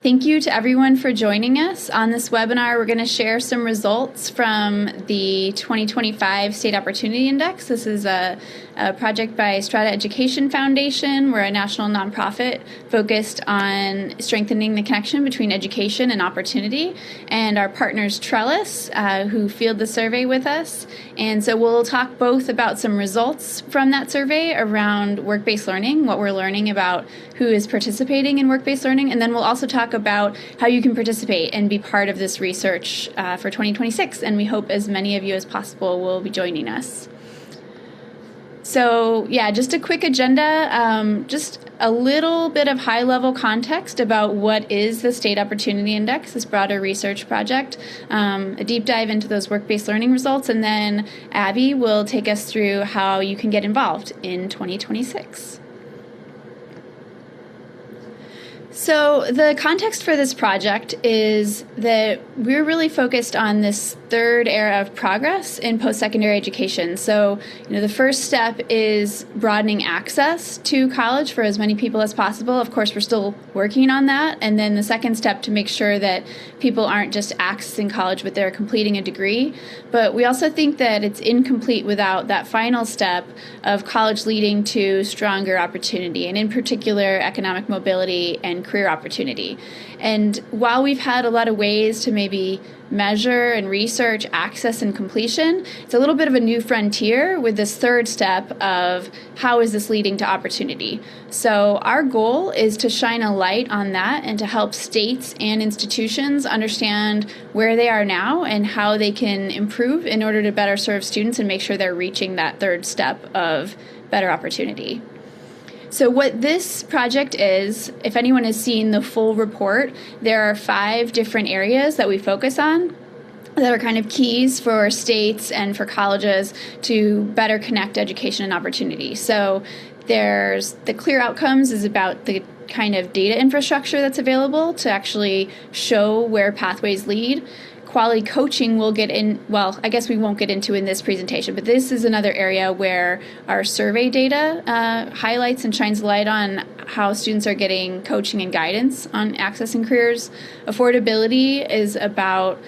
Thank you to everyone for joining us. On this webinar, we're going to share some results from the 2025 State Opportunity Index. This is a project by Strada Education Foundation. We're a national nonprofit focused on strengthening the connection between education and opportunity, and our partners Trellis, who field the survey with us. And so we'll talk both about some results from that survey around work-based learning, what we're learning about who is participating in work-based learning, and then we'll also talk about how you can participate and be part of this research for 2026, and we hope as many of you as possible will be joining us. So yeah, just a quick agenda, just a little bit of high-level context about what is the State Opportunity Index, this broader research project, a deep dive into those work-based learning results, and then Abby will take us through how you can get involved in 2026. So the context for this project is that we're really focused on this third era of progress in post-secondary education. So, the first step is broadening access to college for as many people as possible. Of course, we're still working on that. And then the second step to make sure that people aren't just accessing college, but they're completing a degree. But we also think that it's incomplete without that final step of college leading to stronger opportunity, and in particular, economic mobility and career opportunity. And while we've had a lot of ways to maybe measure and research access and completion, it's a little bit of a new frontier with this third step of how is this leading to opportunity. So our goal is to shine a light on that and to help states and institutions understand where they are now and how they can improve in order to better serve students and make sure they're reaching that third step of better opportunity. So what this project is, if anyone has seen the full report, there are 5 different areas that we focus on that are kind of keys for states and for colleges to better connect education and opportunity. So there's the clear outcomes is about the kind of data infrastructure that's available to actually show where pathways lead. Quality coaching we'll get in, well, I guess we won't get into in this presentation, but this is another area where our survey data highlights and shines light on how students are getting coaching and guidance on accessing careers. Affordability is about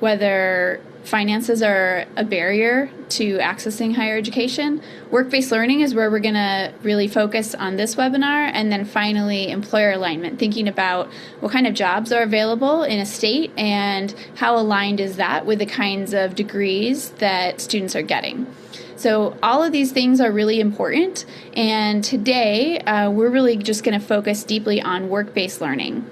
whether finances are a barrier to accessing higher education. Work-based learning is where we're going to really focus on this webinar. And then finally, employer alignment, thinking about what kind of jobs are available in a state and how aligned is that with the kinds of degrees that students are getting. So all of these things are really important. And today, we're really just going to focus deeply on work-based learning.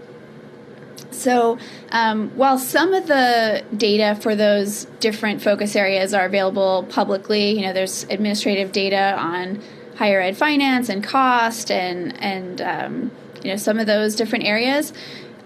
So while some of the data for those different focus areas are available publicly, there's administrative data on higher ed finance and cost and some of those different areas.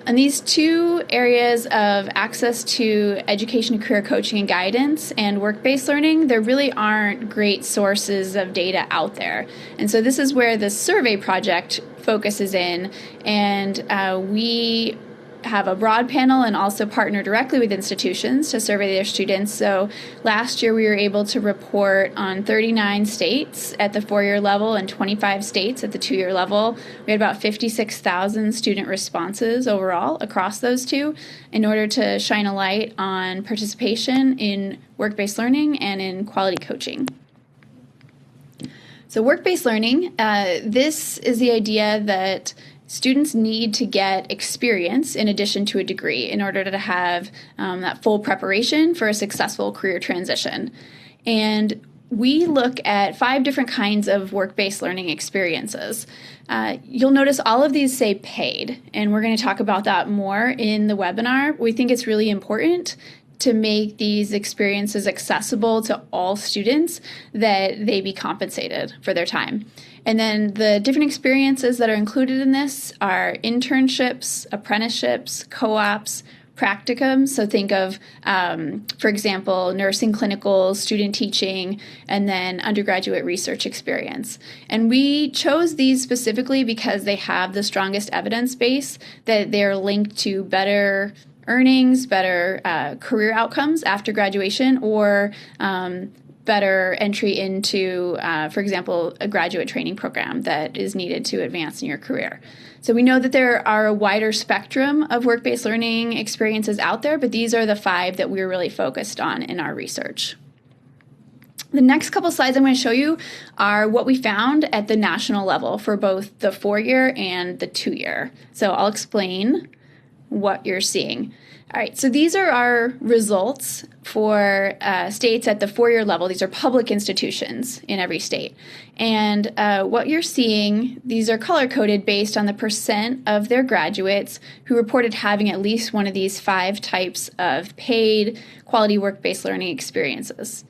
And these 2 areas of access to education, career coaching, and guidance and work-based learning, there really aren't great sources of data out there. And so this is where the survey project focuses in, and we have a broad panel and also partner directly with institutions to survey their students. So last year we were able to report on 39 states at the 4-year level and 25 states at the 2-year level. We had about 56,000 student responses overall across those 2 in order to shine a light on participation in work-based learning and in quality coaching. So work-based learning, this is the idea that students need to get experience in addition to a degree in order to have that full preparation for a successful career transition. And we look at 5 different kinds of work-based learning experiences. You'll notice all of these say paid, and we're going to talk about that more in the webinar. We think it's really important to make these experiences accessible to all students, that they be compensated for their time. And then the different experiences that are included in this are internships, apprenticeships, co-ops, practicums. So think of, for example, nursing clinicals, student teaching, and then undergraduate research experience. And we chose these specifically because they have the strongest evidence base that they're linked to better earnings, better career outcomes after graduation, or better entry into, for example, a graduate training program that is needed to advance in your career. So we know that there are a wider spectrum of work-based learning experiences out there, but these are the 5 that we're really focused on in our research. The next couple slides I'm going to show you are what we found at the national level for both the 4-year and the 2-year. So I'll explain what you're seeing. All right, so these are our results for states at the 4-year level. These are public institutions in every state. And what you're seeing, these are color-coded based on the percent of their graduates who reported having at least one of these 5 types of paid quality work-based learning experiences.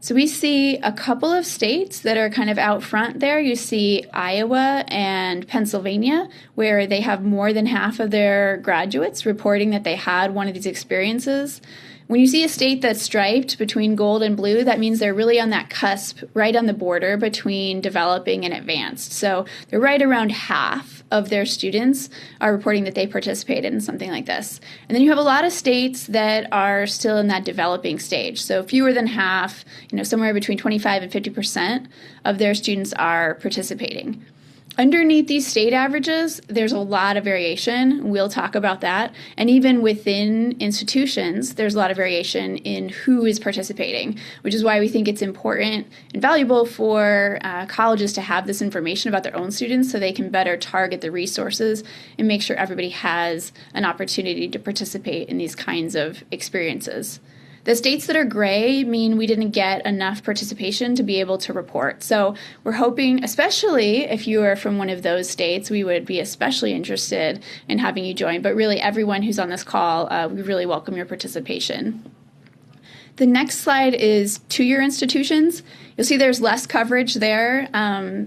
So we see a couple of states that are kind of out front there. You see Iowa and Pennsylvania, where they have more than half of their graduates reporting that they had one of these experiences. When you see a state that's striped between gold and blue, that means they're really on that cusp, right on the border between developing and advanced. So they're right around half of their students are reporting that they participated in something like this. And then you have a lot of states that are still in that developing stage. So fewer than half, somewhere between 25 and 50% of their students are participating. Underneath these state averages, there's a lot of variation. We'll talk about that. And even within institutions, there's a lot of variation in who is participating, which is why we think it's important and valuable for colleges to have this information about their own students so they can better target the resources and make sure everybody has an opportunity to participate in these kinds of experiences. The states that are gray mean we didn't get enough participation to be able to report. So we're hoping, especially if you are from one of those states, we would be especially interested in having you join. But really, everyone who's on this call, we really welcome your participation. The next slide is 2-year institutions. You'll see there's less coverage there.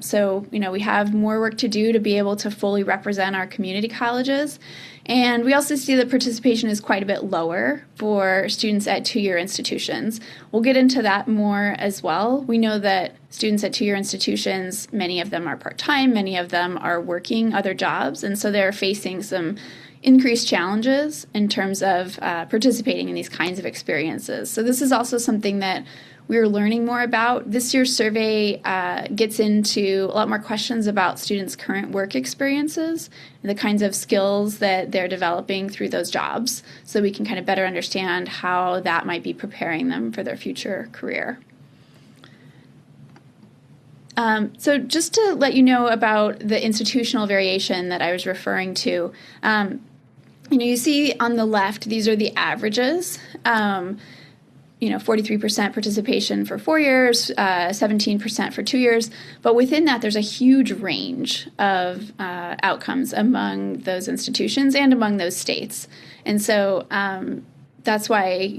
So we have more work to do to be able to fully represent our community colleges. And we also see that participation is quite a bit lower for students at 2-year institutions. We'll get into that more as well. We know that students at 2-year institutions, many of them are part-time, many of them are working other jobs, and so they're facing some increased challenges in terms of participating in these kinds of experiences. So this is also something that we're learning more about. This year's survey gets into a lot more questions about students' current work experiences and the kinds of skills that they're developing through those jobs, so we can kind of better understand how that might be preparing them for their future career. So just to let you know about the institutional variation that I was referring to, you see on the left, these are the averages. 43% participation for 4 years, 17% for 2 years. But within that, there's a huge range of outcomes among those institutions and among those states. And so that's why,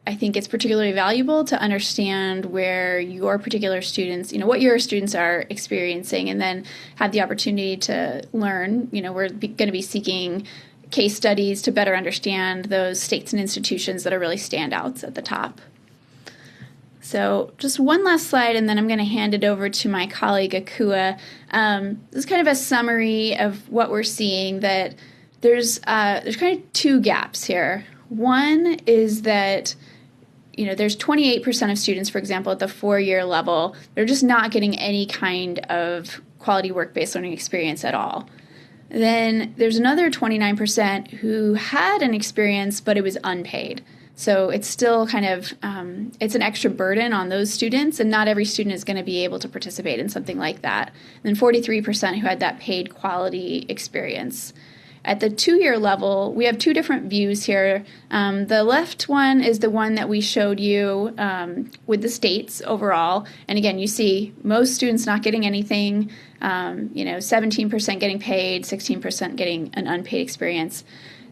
I think it's particularly valuable to understand where your particular students, what your students are experiencing, and then have the opportunity to learn. We're going to be seeking case studies to better understand those states and institutions that are really standouts at the top. So just one last slide, and then I'm going to hand it over to my colleague, Akua. This is kind of a summary of what we're seeing, that there's kind of 2 gaps here. One is that there's 28% of students, for example, at the 4-year level, they're just not getting any kind of quality work-based learning experience at all. Then there's another 29% who had an experience, but it was unpaid. So it's still kind of, it's an extra burden on those students, and not every student is going to be able to participate in something like that. And then 43% who had that paid quality experience. At the 2-year level, we have 2 different views here. The left one is the one that we showed you with the states overall. And again, you see most students not getting anything, 17% getting paid, 16% getting an unpaid experience.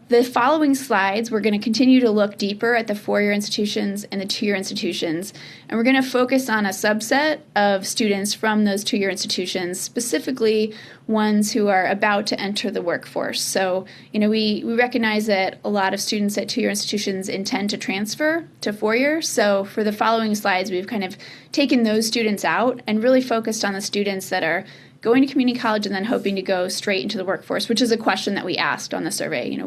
The following slides, we're going to continue to look deeper at the 4-year institutions and the 2-year institutions, and we're going to focus on a subset of students from those 2-year institutions, specifically ones who are about to enter the workforce. So, we recognize that a lot of students at 2-year institutions intend to transfer to 4-year. So for the following slides, we've kind of taken those students out and really focused on the students that are going to community college and then hoping to go straight into the workforce, which is a question that we asked on the survey.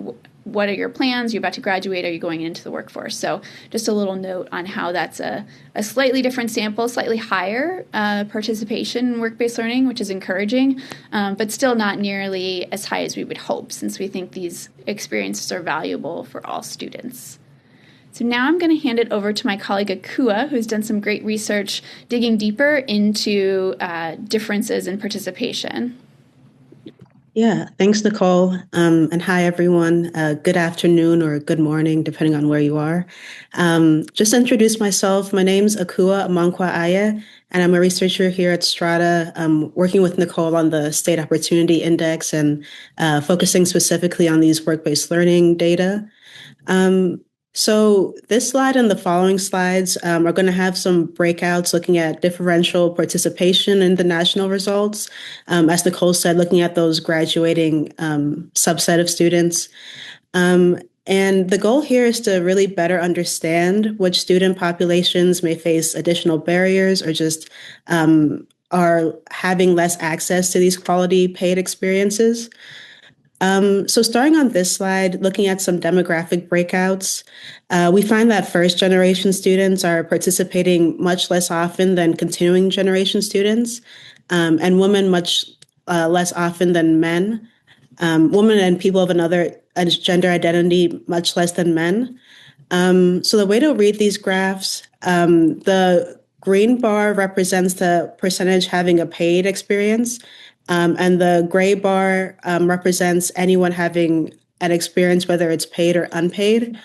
what are your plans? You're about to graduate. Are you going into the workforce? So just a little note on how that's a slightly different sample, slightly higher participation in work-based learning, which is encouraging, but still not nearly as high as we would hope, since we think these experiences are valuable for all students. So now I'm going to hand it over to my colleague Akua, who's done some great research digging deeper into differences in participation. Yeah, thanks, Nichole. And hi, everyone. Good afternoon or good morning, depending on where you are. Just to introduce myself, my name's Akua Amankwah-Ayeh, and I'm a researcher here at Strada, working with Nichole on the State Opportunity Index and focusing specifically on these work-based learning data. So this slide and the following slides are going to have some breakouts looking at differential participation in the national results. As Nichole said, looking at those graduating subset of students. And the goal here is to really better understand which student populations may face additional barriers or just are having less access to these quality paid experiences. So starting on this slide, looking at some demographic breakouts, we find that first generation students are participating much less often than continuing generation students, and women much less often than men. Women and people of another gender identity much less than men. So the way to read these graphs, the green bar represents the percentage having a paid experience. And the gray bar represents anyone having an experience, whether it's paid or unpaid.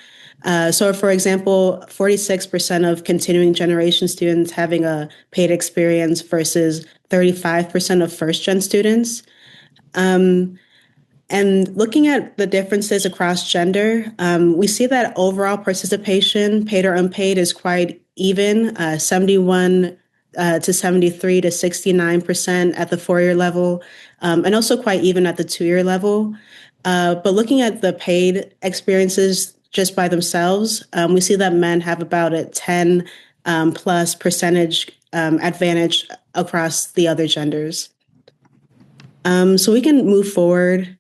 So, for example, 46% of continuing generation students having a paid experience versus 35% of first-gen students. And looking at the differences across gender, we see that overall participation, paid or unpaid, is quite even, 71 to 73 to 69% at the 4-year level, and also quite even at the 2-year level. But looking at the paid experiences just by themselves, we see that men have about a 10 plus percentage advantage across the other genders. So we can move forward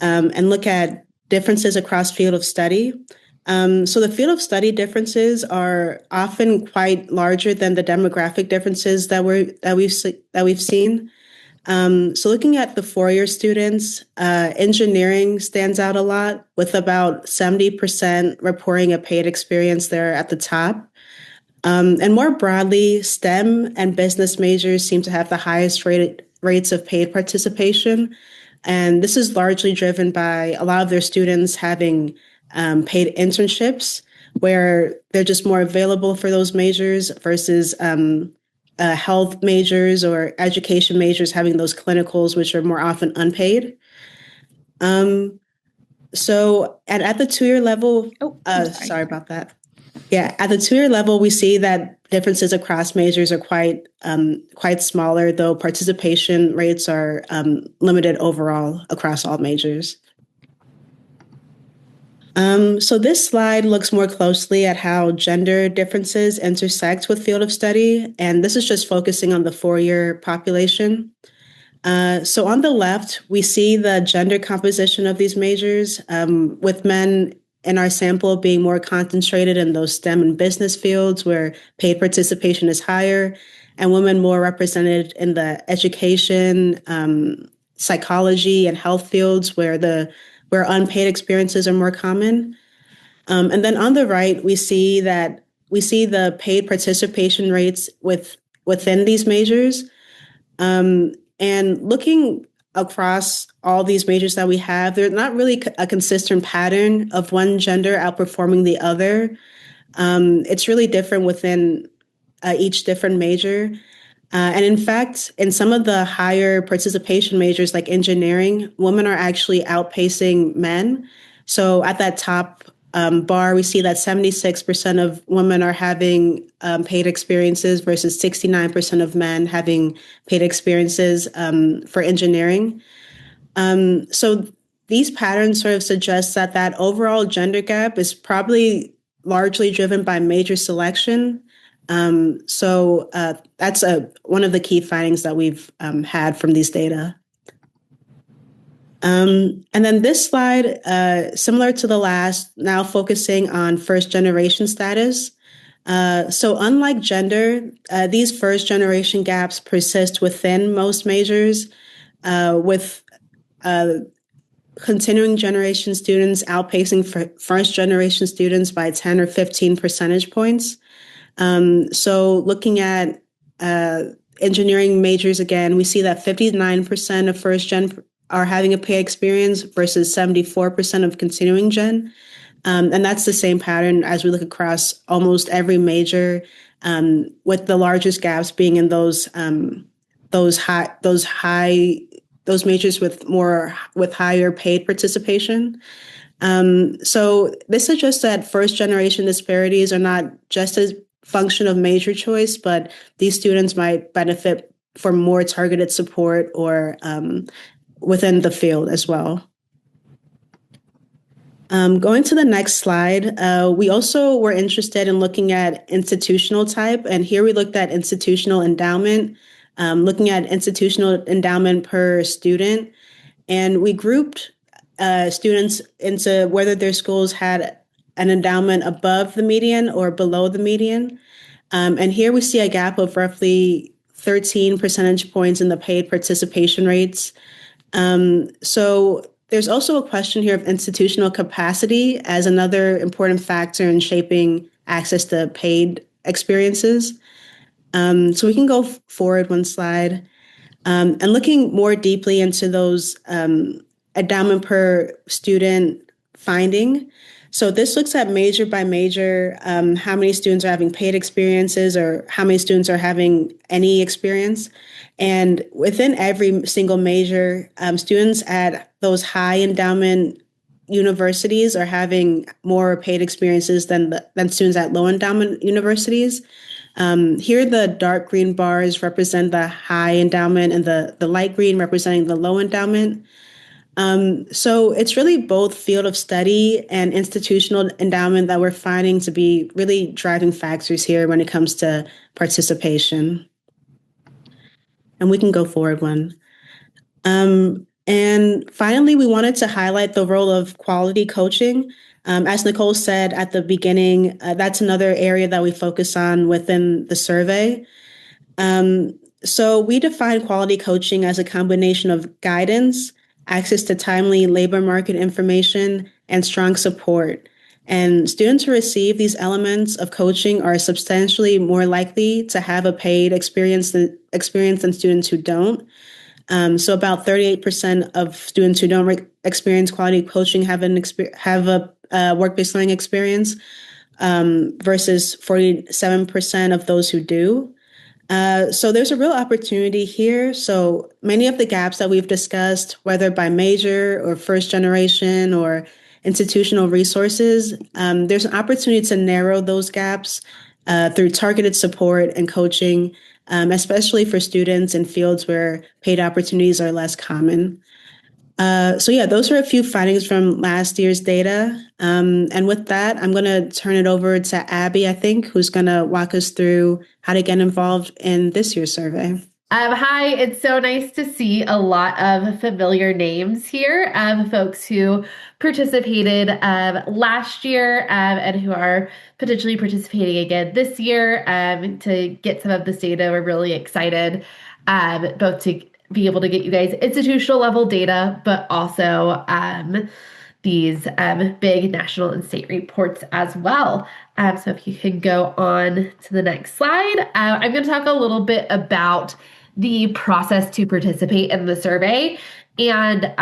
and look at differences across field of study. So the field of study differences are often quite larger than the demographic differences that we've seen. So looking at the 4-year students, engineering stands out a lot, with about 70% reporting a paid experience there at the top. And more broadly, STEM and business majors seem to have the highest rates of paid participation. And this is largely driven by a lot of their students having paid internships, where they're just more available for those majors versus health majors or education majors having those clinicals, which are more often unpaid. So, and at the 2-year level, sorry about that. Yeah, at the 2-year level, we see that differences across majors are quite smaller, though participation rates are limited overall across all majors. So this slide looks more closely at how gender differences intersect with field of study, and this is just focusing on the 4-year population. So on the left, we see the gender composition of these majors, with men in our sample being more concentrated in those STEM and business fields where paid participation is higher, and women more represented in the education, psychology, and health fields where unpaid experiences are more common. And then on the right, we see the paid participation rates within these majors. And looking across all these majors that we have, there's not really a consistent pattern of one gender outperforming the other. It's really different within each different major. And in fact, in some of the higher participation majors like engineering, women are actually outpacing men. So at that top bar, we see that 76% of women are having paid experiences versus 69% of men having paid experiences for engineering. So these patterns sort of suggest that overall gender gap is probably largely driven by major selection. So that's one of the key findings that we've had from these data. And then this slide, similar to the last, now focusing on first generation status. So unlike gender, these first generation gaps persist within most majors, with continuing generation students outpacing first generation students by 10 or 15 percentage points. So looking at engineering majors again, we see that 59% of first gen are having a paid experience versus 74% of continuing gen. And that's the same pattern as we look across almost every major, with the largest gaps being in those majors with higher paid participation. So this suggests that first generation disparities are not just a function of major choice, but these students might benefit from more targeted support or within the field as well. Going to the next slide, we also were interested in looking at institutional type, and here we looked at institutional endowment, looking at institutional endowment per student, and we grouped students into whether their schools had an endowment above the median or below the median. And here we see a gap of roughly 13 percentage points in the paid participation rates. So there's also a question here of institutional capacity as another important factor in shaping access to paid experiences. So we can go forward one slide. And looking more deeply into those endowment per student finding. So this looks at major by major, how many students are having paid experiences or how many students are having any experience. And within every single major, students at those high endowment universities are having more paid experiences than students at low endowment universities. Here, the dark green bars represent the high endowment and the light green representing the low endowment. So it's really both field of study and institutional endowment that we're finding to be really driving factors here when it comes to participation. And we can go forward one. And finally, we wanted to highlight the role of quality coaching. As Nichole said at the beginning, that's another area that we focus on within the survey. So we define quality coaching as a combination of guidance, access to timely labor market information, and strong support. And students who receive these elements of coaching are substantially more likely to have a paid experience than students who don't. So about 38% of students who don't experience quality coaching have a work-based learning experience, versus 47% of those who do. So there's a real opportunity here. So many of the gaps that we've discussed, whether by major or first generation or institutional resources, there's an opportunity to narrow those gaps through targeted support and coaching, especially for students in fields where paid opportunities are less common. So yeah, those are a few findings from last year's data. And with that, I'm going to turn it over to Abby, I think, who's going to walk us through how to get involved in this year's survey. Hi, it's so nice to see a lot of familiar names here of folks who participated last year and who are potentially participating again this year. To get some of this data, we're really excited both to be able to get you guys institutional level data, but also these big national and state reports as well. So if you can go on to the next slide, I'm going to talk a little bit about the process to participate in the survey. And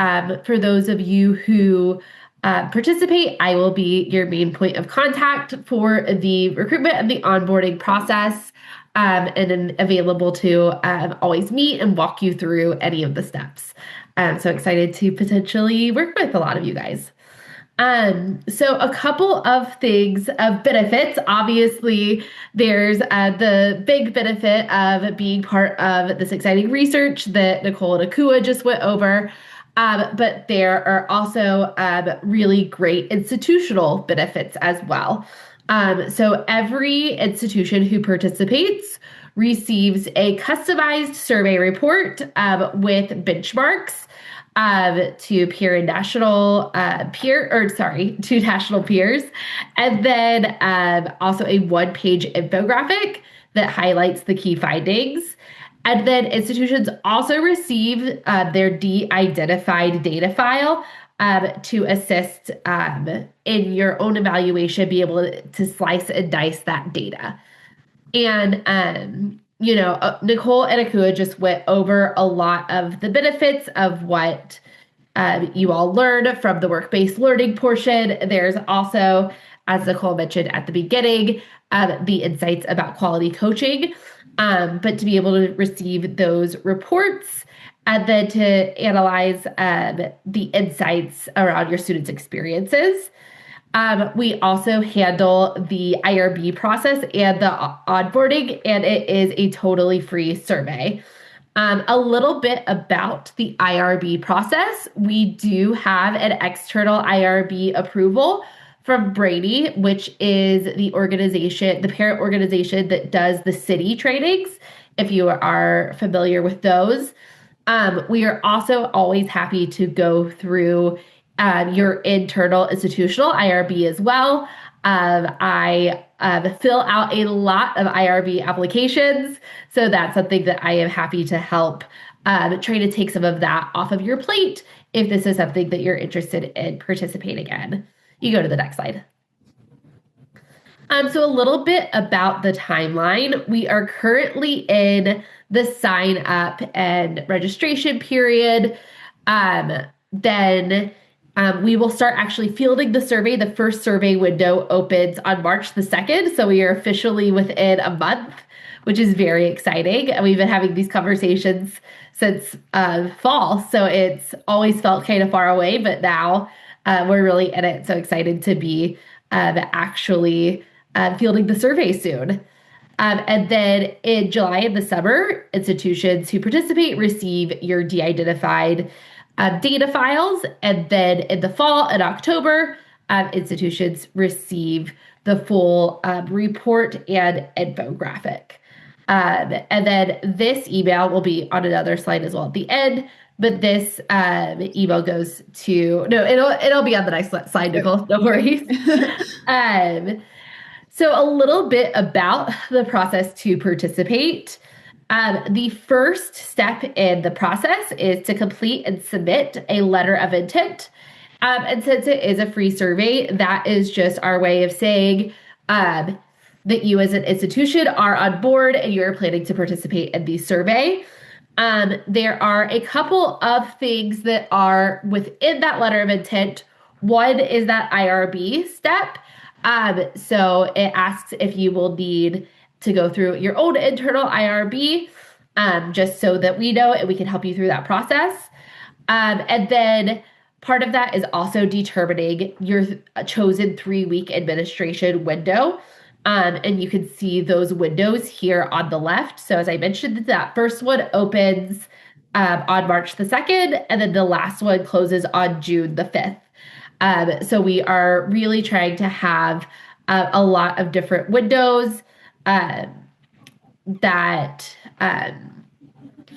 for those of you who participate, I will be your main point of contact for the recruitment and the onboarding process, and then available to always meet and walk you through any of the steps. I'm so excited to potentially work with a lot of you guys. So a couple of things of benefits. Obviously, there's the big benefit of being part of this exciting research that Nichole and Akua just went over. But there are also really great institutional benefits as well. So every institution who participates receives a customized survey report with benchmarks to to national peers, and then also a one-page infographic that highlights the key findings. And then institutions also receive their de-identified data file to assist in your own evaluation, be able to slice and dice that data. And, Nichole and Akua just went over a lot of the benefits of what you all learned from the work-based learning portion. There's also, as Nichole mentioned at the beginning, the insights about quality coaching, but to be able to receive those reports and then to analyze the insights around your students' experiences. We also handle the IRB process and the onboarding, and it is a totally free survey. A little bit about the IRB process. We do have an external IRB approval from Brady, which is the parent organization that does the city trainings, if you are familiar with those. We are also always happy to go through your internal institutional IRB as well. I fill out a lot of IRB applications, so that's something that I am happy to help try to take some of that off of your plate if this is something that you're interested in participating in. You go to the next slide. So a little bit about the timeline. We are currently in the sign up and registration period. Then we will start actually fielding the survey. The first survey window opens on March the 2nd. So we are officially within a month, which is very exciting. And we've been having these conversations since fall. So it's always felt kind of far away, but now we're really in it. So excited to be actually fielding the survey soon. And then in July and the summer, institutions who participate receive your de-identified data files. And then in the fall and October, institutions receive the full report and infographic. And then this email will be on another slide as well at the end. But this email goes to, no, it'll be on the next slide, Nichole. No worries. So a little bit about the process to participate. The first step in the process is to complete and submit a letter of intent. And since it is a free survey, that is just our way of saying that you as an institution are on board and you're planning to participate in the survey. There are a couple of things that are within that letter of intent. One is that IRB step. So it asks if you will need to go through your own internal IRB, just so that we know and we can help you through that process. And then part of that is also determining your chosen 3-week administration window. And you can see those windows here on the left. So as I mentioned, that first one opens on March the 2nd, and then the last one closes on June the 5th. So we are really trying to have a lot of different windows that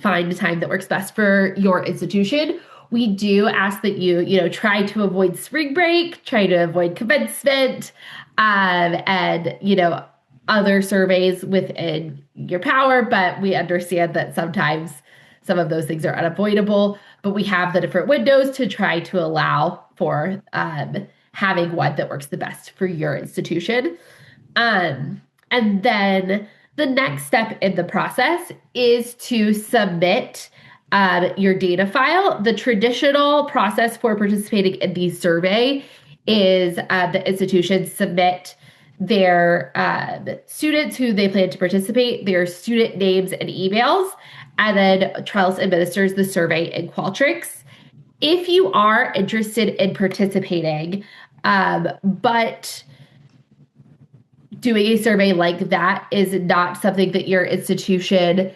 find a time that works best for your institution. We do ask that you try to avoid spring break, try to avoid commencement, and other surveys within your power, but we understand that sometimes some of those things are unavoidable, but we have the different windows to try to allow for having one that works the best for your institution. And then the next step in the process is to submit your data file. The traditional process for participating in the survey is the institutions submit their students who they plan to participate, their student names and emails, and then Trellis administers the survey in Qualtrics. If you are interested in participating, but doing a survey like that is not something that your institution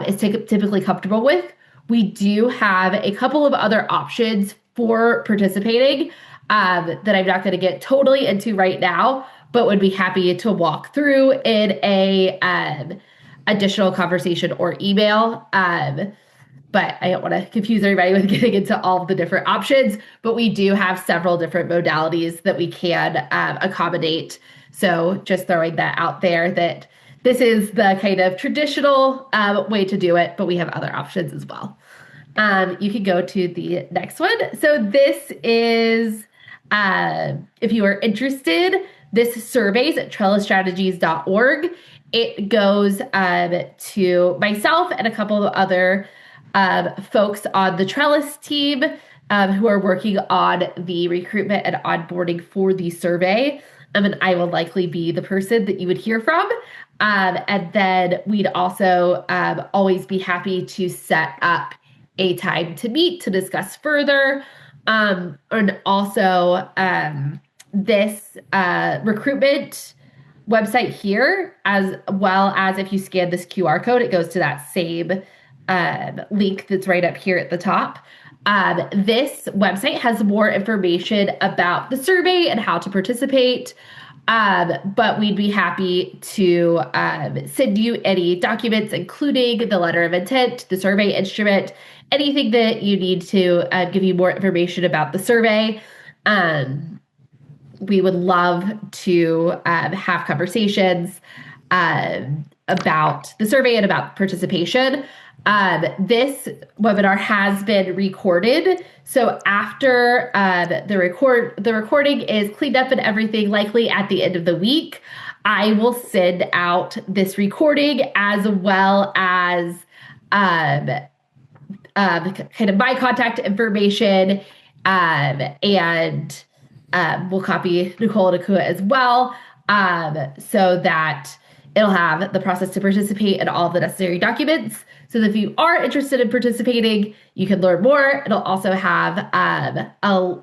is typically comfortable with, we do have a couple of other options for participating that I'm not going to get totally into right now, but would be happy to walk through in a additional conversation or email. but I don't want to confuse everybody with getting into all of the different options, but we do have several different modalities that we can accommodate. So just throwing that out there that this is the kind of traditional way to do it, but we have other options as well. You can go to the next one. So this is, if you are interested, this surveys at trellisstrategies.org. It goes to myself and a couple of other folks on the Trellis team who are working on the recruitment and onboarding for the survey. And I will likely be the person that you would hear from. And then we'd also always be happy to set up a time to meet to discuss further. And also this recruitment website here, as well as if you scan this QR code, it goes to that same link that's right up here at the top. This website has more information about the survey and how to participate. But we'd be happy to send you any documents, including the letter of intent, the survey instrument, anything that you need to give you more information about the survey. We would love to have conversations about the survey and about participation. This webinar has been recorded. So after the recording is cleaned up and everything, likely at the end of the week, I will send out this recording as well as kind of my contact information, and we'll copy Nichole and Akua as well, so that it'll have the process to participate and all the necessary documents. So that if you are interested in participating, you can learn more. It'll also have a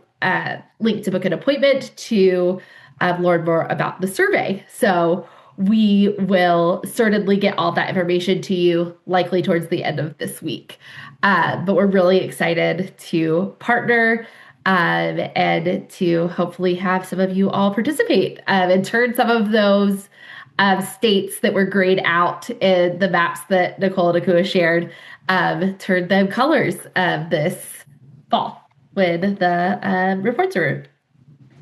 link to book an appointment to learn more about the survey. So we will certainly get all that information to you likely towards the end of this week. But we're really excited to partner and to hopefully have some of you all participate and turn some of those states that were grayed out in the maps that Nichole and Akua shared, turn them colors this fall when the reports are.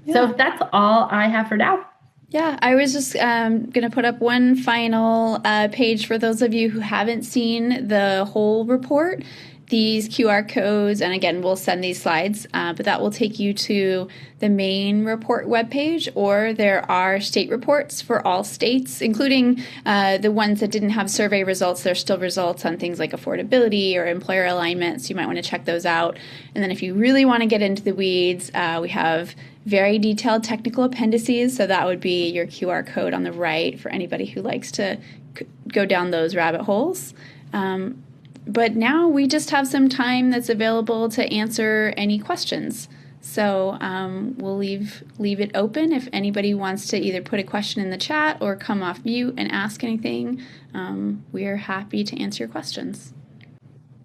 Yeah. So that's all I have for now. Yeah, I was just going to put up one final page for those of you who haven't seen the whole report. These QR codes, and again, we'll send these slides, but that will take you to the main report webpage, or there are state reports for all states, including the ones that didn't have survey results. There's still results on things like affordability or employer alignment, so you might want to check those out. And then if you really want to get into the weeds, we have very detailed technical appendices, so that would be your QR code on the right for anybody who likes to go down those rabbit holes. But now we just have some time that's available to answer any questions. So we'll leave it open if anybody wants to either put a question in the chat or come off mute and ask anything. We are happy to answer your questions.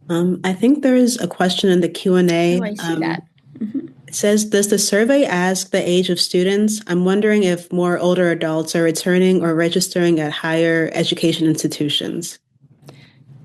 I think there is a question in the Q&A. Oh, I see that. Mm-hmm. It says, does the survey ask the age of students? I'm wondering if more older adults are returning or registering at higher education institutions.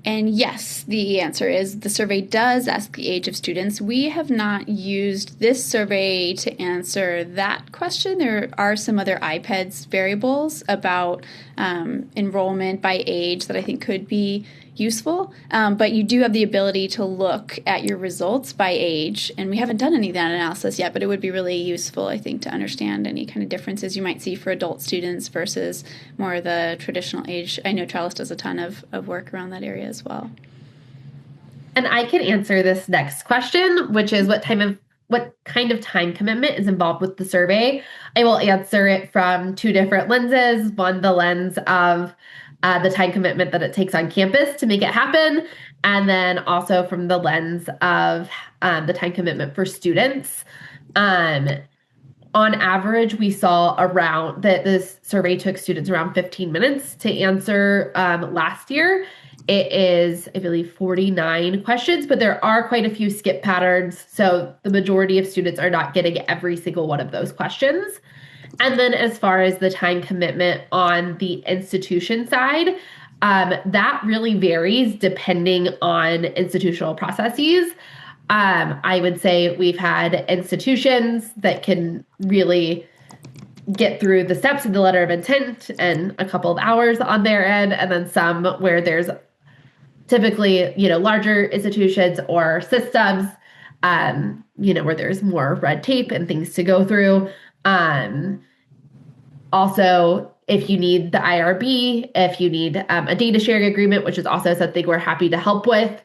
And yes, the answer is the survey does ask the age of students. We have not used this survey to answer that question. There are some other IPEDS variables about enrollment by age that I think could be useful, but you do have the ability to look at your results by age, and we haven't done any of that analysis yet, but it would be really useful, I think, to understand any kind of differences you might see for adult students versus more of the traditional age. I know Trellis does a ton of work around that area as well. And I can answer this next question, which is what kind of time commitment is involved with the survey. I will answer it from two different lenses. One, the lens of the time commitment that it takes on campus to make it happen, and then also from the lens of the time commitment for students. On average, we saw around that this survey took students around 15 minutes to answer last year. It is, I believe, 49 questions, but there are quite a few skip patterns, so the majority of students are not getting every single one of those questions. And then as far as the time commitment on the institution side, That really varies depending on institutional processes. I would say we've had institutions that can really get through the steps of the letter of intent in a couple of hours on their end, and then some where there's typically, larger institutions or systems, where there's more red tape and things to go through. Also, if you need the IRB, if you need a data sharing agreement, which is also something we're happy to help with,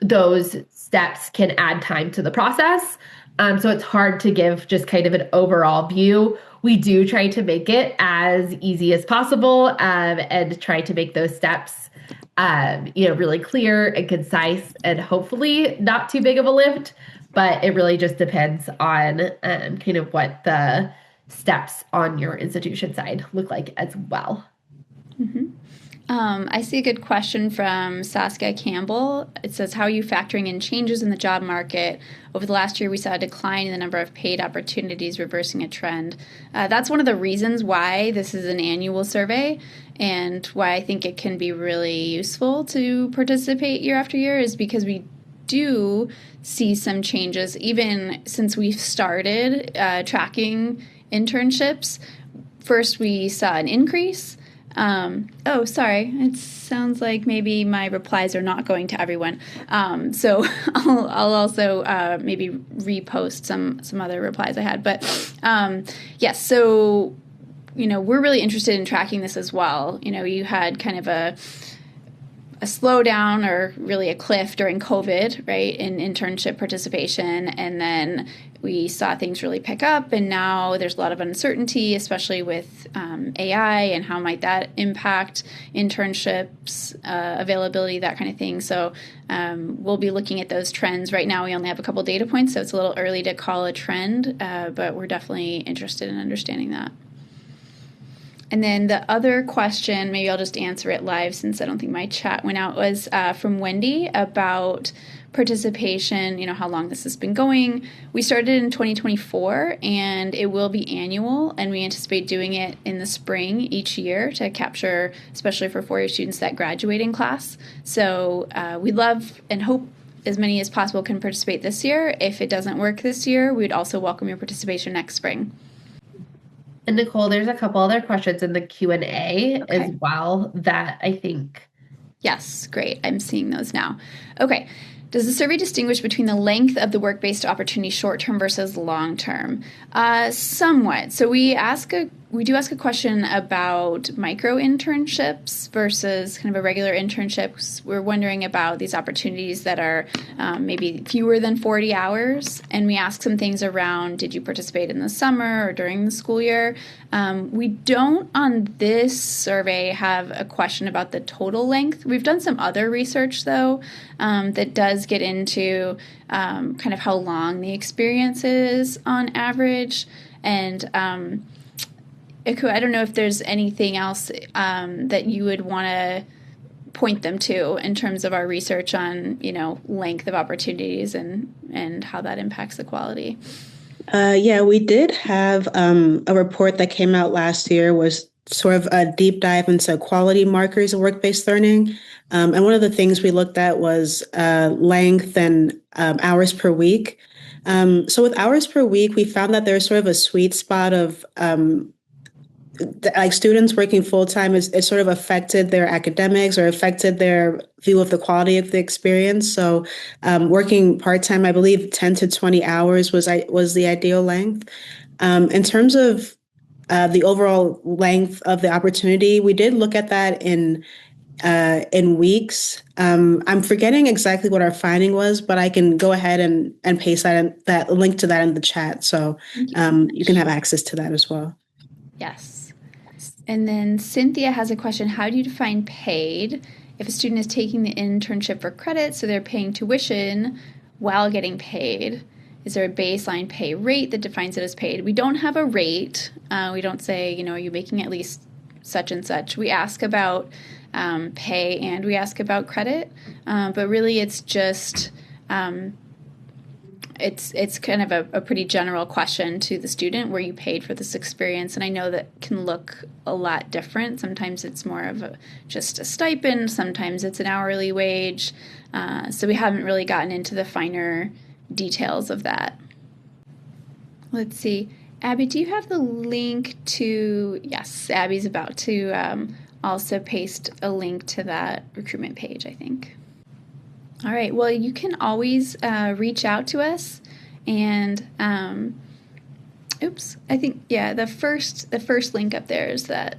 those steps can add time to the process. So it's hard to give just kind of an overall view. We do try to make it as easy as possible, and try to make those steps, really clear and concise, and hopefully not too big of a lift. But it really just depends on kind of what the steps on your institution side look like as well. Mm-hmm. I see a good question from Saskia Campbell. It says, how are you factoring in changes in the job market? Over the last year, we saw a decline in the number of paid opportunities, reversing a trend. That's one of the reasons why this is an annual survey, and why I think it can be really useful to participate year after year, is because we do see some changes. Even since we've started tracking internships, first we saw an increase. Sorry. It sounds like maybe my replies are not going to everyone. So I'll also maybe repost some other replies I had. But yes, so, we're really interested in tracking this as well. You had kind of a slowdown, or really a cliff during COVID, right, in internship participation. And then we saw things really pick up, and now there's a lot of uncertainty, especially with AI and how might that impact internships, availability, that kind of thing. So we'll be looking at those trends. Right now we only have a couple data points, so it's a little early to call a trend, but we're definitely interested in understanding that. And then the other question, maybe I'll just answer it live since I don't think my chat went out, was from Wendy about participation, how long this has been going. We started in 2024, and it will be annual, and we anticipate doing it in the spring each year to capture, especially for four-year students, that graduating class. So we love and hope as many as possible can participate this year. If it doesn't work this year, we would also welcome your participation next spring. And Nichole, there's a couple other questions in the Q&A as well that I think. Yes, great. I'm seeing those now. Okay. Does the survey distinguish between the length of the work-based opportunity short-term versus long-term? Somewhat. So we do ask a question about micro-internships versus kind of a regular internship. We're wondering about these opportunities that are maybe fewer than 40 hours. And we ask some things around, did you participate in the summer or during the school year? We don't, on this survey, have a question about the total length. We've done some other research, though, that does get into kind of how long the experience is on average. And Akua, I don't know if there's anything else that you would want to point them to in terms of our research on, length of opportunities and how that impacts the quality. Yeah, we did have a report that came out last year, was sort of a deep dive into quality markers of work-based learning. And one of the things we looked at was length and hours per week. So with hours per week, we found that there's sort of a sweet spot of like students working full-time it sort of affected their academics or affected their view of the quality of the experience. So working part-time, I believe 10 to 20 hours was the ideal length. In terms of the overall length of the opportunity, we did look at that in weeks. I'm forgetting exactly what our finding was, but I can go ahead and paste that link to that in the chat. So you can have access to that as well. Yes. And then Cynthia has a question. How do you define paid? If a student is taking the internship for credit, so they're paying tuition while getting paid, is there a baseline pay rate that defines it as paid? We don't have a rate. We don't say, are you making at least such and such? We ask about pay and we ask about credit. But really it's just it's kind of a pretty general question to the student, were you paid for this experience? And I know that can look a lot different. Sometimes it's more of just a stipend. Sometimes it's an hourly wage. So we haven't really gotten into the finer details of that. Let's see. Abby, do you have the link to, yes, Abby's about to also paste a link to that recruitment page, I think. All right, well, you can always reach out to us, and I think, yeah, the first link up there is that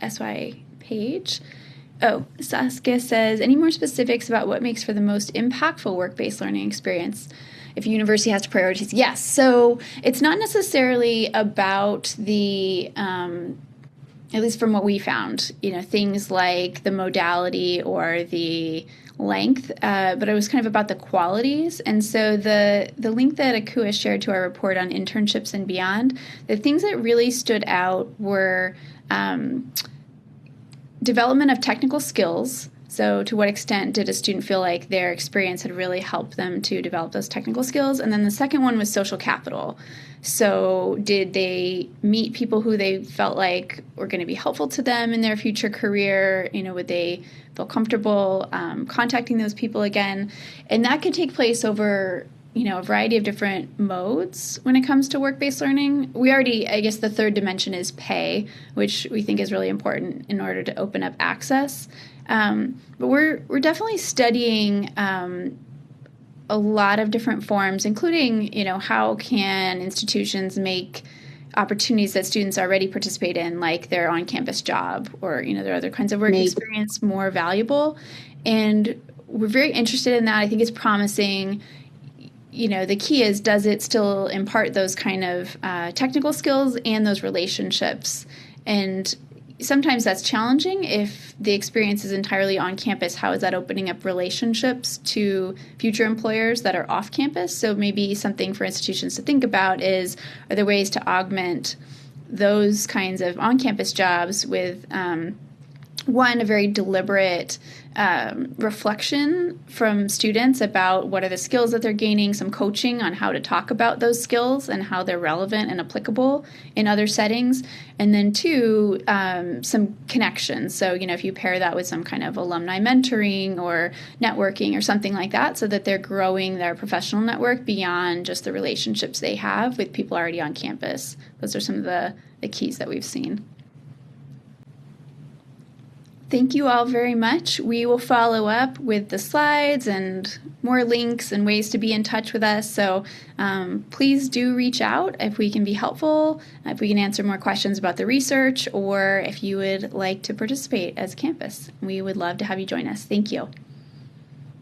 SOI page. Oh, Saskia says, any more specifics about what makes for the most impactful work-based learning experience if a university has to prioritize? Yes, so it's not necessarily about the, at least from what we found, things like the modality or the length, but it was kind of about the qualities. And so the link that Akua shared to our report on internships and beyond, the things that really stood out were development of technical skills. So to what extent did a student feel like their experience had really helped them to develop those technical skills? And then the second one was social capital. So did they meet people who they felt like were going to be helpful to them in their future career? Would they feel comfortable contacting those people again? And that could take place over a variety of different modes when it comes to work-based learning. I guess the third dimension is pay, which we think is really important in order to open up access. But we're definitely studying a lot of different forms, including, how can institutions make opportunities that students already participate in, like their on-campus job or, their other kinds of work experience, more valuable. And we're very interested in that. I think it's promising. The key is, does it still impart those kind of technical skills and those relationships? And sometimes that's challenging. If the experience is entirely on campus, how is that opening up relationships to future employers that are off campus? So maybe something for institutions to think about is, are there ways to augment those kinds of on-campus jobs with a very deliberate reflection from students about what are the skills that they're gaining, some coaching on how to talk about those skills and how they're relevant and applicable in other settings. And then two, some connections. So, if you pair that with some kind of alumni mentoring or networking or something like that, so that they're growing their professional network beyond just the relationships they have with people already on campus. Those are some of the keys that we've seen. Thank you all very much. We will follow up with the slides and more links and ways to be in touch with us. So please do reach out if we can be helpful, if we can answer more questions about the research, or if you would like to participate as campus. We would love to have you join us. Thank you.